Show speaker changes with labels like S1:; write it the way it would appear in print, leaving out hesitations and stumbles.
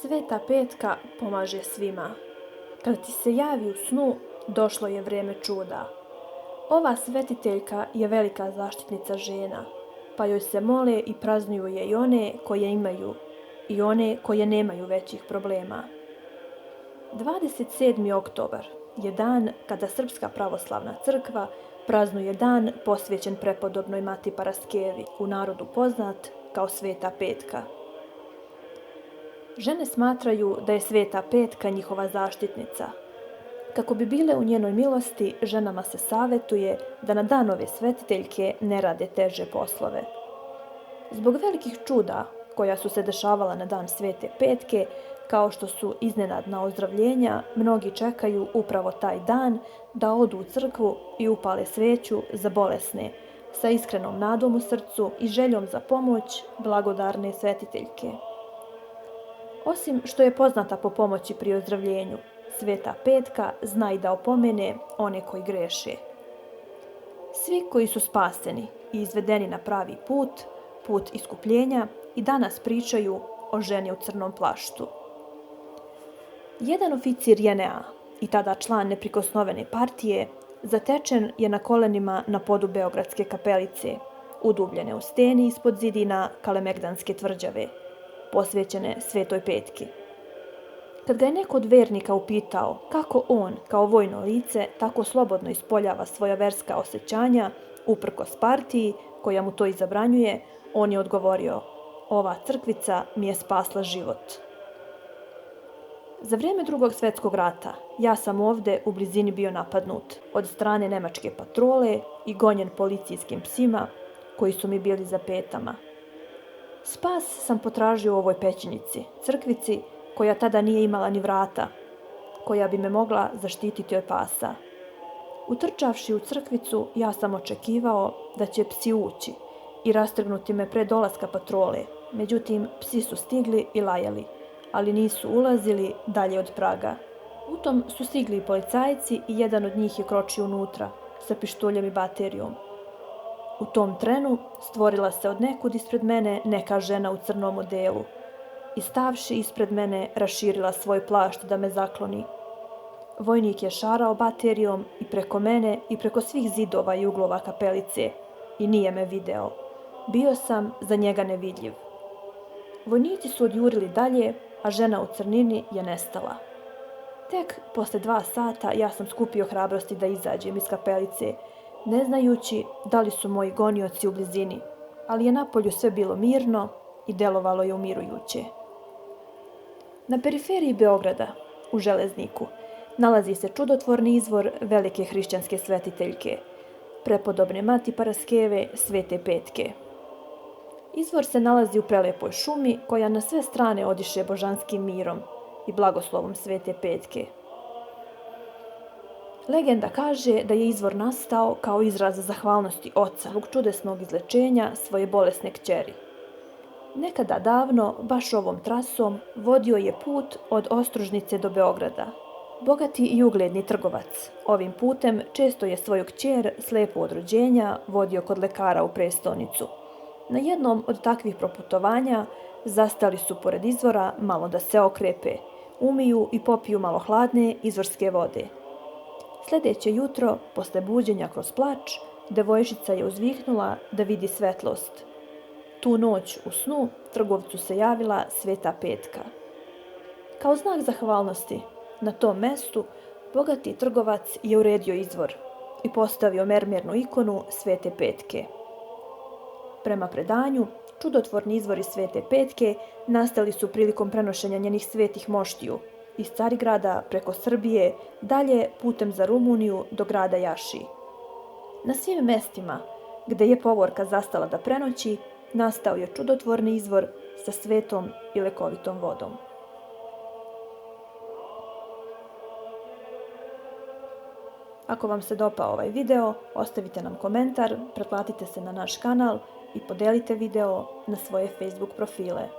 S1: Sveta petka pomaže svima. Kad ti se javi u snu, došlo je vrijeme čuda. Ova svetiteljka je velika zaštitnica žena, pa joj se mole i praznuju je i one koje imaju i one koje nemaju većih problema. 27. oktobar je dan kada Srpska pravoslavna crkva praznuje dan posvećen prepodobnoj Mati Paraskevi, u narodu poznat kao Sveta petka. Žene smatraju da je Sveta petka njihova zaštitnica. Kako bi bile u njenoj milosti, ženama se savjetuje da na dan ove svetiteljke ne rade teže poslove. Zbog velikih čuda koja su se dešavala na dan Svete petke, kao što su iznenadna ozdravljenja, mnogi čekaju upravo taj dan da odu u crkvu i upale sveću za bolesne, sa iskrenom nadom u srcu i željom za pomoć blagodarne svetiteljke. Osim što je poznata po pomoći pri ozdravljenju, Sveta petka zna i da opomene one koji greše. Svi koji su spaseni i izvedeni na pravi put, put iskupljenja, i danas pričaju o ženi u crnom plaštu. Jedan oficir JNA i tada član neprikosnovene partije zatečen je na kolenima na podu Beogradske kapelice, udubljene u steni ispod zidina Kalemegdanske tvrđave, posvećene Svetoj petki. Kad ga je neko od vernika upitao kako on, kao vojno lice, tako slobodno ispoljava svoja verska osjećanja, uprkos partiji koja mu to i zabranjuje, on je odgovorio: "Ova crkvica mi je spasla život." Za vrijeme Drugog svjetskog rata ja sam ovdje u blizini bio napadnut od strane nemačke patrole i gonjen policijskim psima koji su mi bili za petama. Spas sam potražio u ovoj pećinici, crkvici koja tada nije imala ni vrata, koja bi me mogla zaštititi od pasa. Utrčavši u crkvicu, ja sam očekivao da će psi ući i rastrgnuti me pre dolaska patrole. Međutim, psi su stigli i lajali, ali nisu ulazili dalje od praga. U tom su stigli i policajci i jedan od njih je kročio unutra sa pištoljem i baterijom. U tom trenu stvorila se od nekud ispred mene neka žena u crnom odelu i stavši ispred mene raširila svoj plašt da me zakloni. Vojnik je šarao baterijom i preko mene i preko svih zidova i uglova kapelice i nije me video. Bio sam za njega nevidljiv. Vojnici su odjurili dalje, a žena u crnini je nestala. Tek posle 2 sata ja sam skupio hrabrosti da izađem iz kapelice, ne znajući da li su moji gonioci u blizini, ali je napolju sve bilo mirno i delovalo je umirujuće. Na periferiji Beograda, u Železniku, nalazi se čudotvorni izvor velike hrišćanske svetiteljke, prepodobne Mati Paraskeve, Svete petke. Izvor se nalazi u prelepoj šumi koja na sve strane odiše božanskim mirom i blagoslovom Svete petke. Legenda kaže da je izvor nastao kao izraz zahvalnosti oca zbog čudesnog izlečenja svoje bolesne kćeri. Nekada davno, baš ovom trasom, vodio je put od Ostružnice do Beograda. Bogati i ugledni trgovac ovim putem često je svoju kćer, slepu od rođenja, vodio kod lekara u prestonicu. Na jednom od takvih proputovanja zastali su pored izvora malo da se okrepe, umiju i popiju malo hladne izvorske vode. Sljedeće jutro, posle buđenja kroz plač, devojčica je uzviknula da vidi svetlost. Tu noć u snu trgovcu se javila Sveta petka. Kao znak zahvalnosti, na tom mestu bogati trgovac je uredio izvor i postavio mermernu ikonu Svete petke. Prema predanju, čudotvorni izvori Svete petke nastali su prilikom prenošenja njenih svetih moštiju iz Carigrada preko Srbije, dalje putem za Rumuniju do grada Jaši. Na svim mestima gde je povorka zastala da prenoći, nastao je čudotvorni izvor sa svetom i lekovitom vodom. Ako vam se dopao ovaj video, ostavite nam komentar, pretplatite se na naš kanal i podelite video na svoje Facebook profile.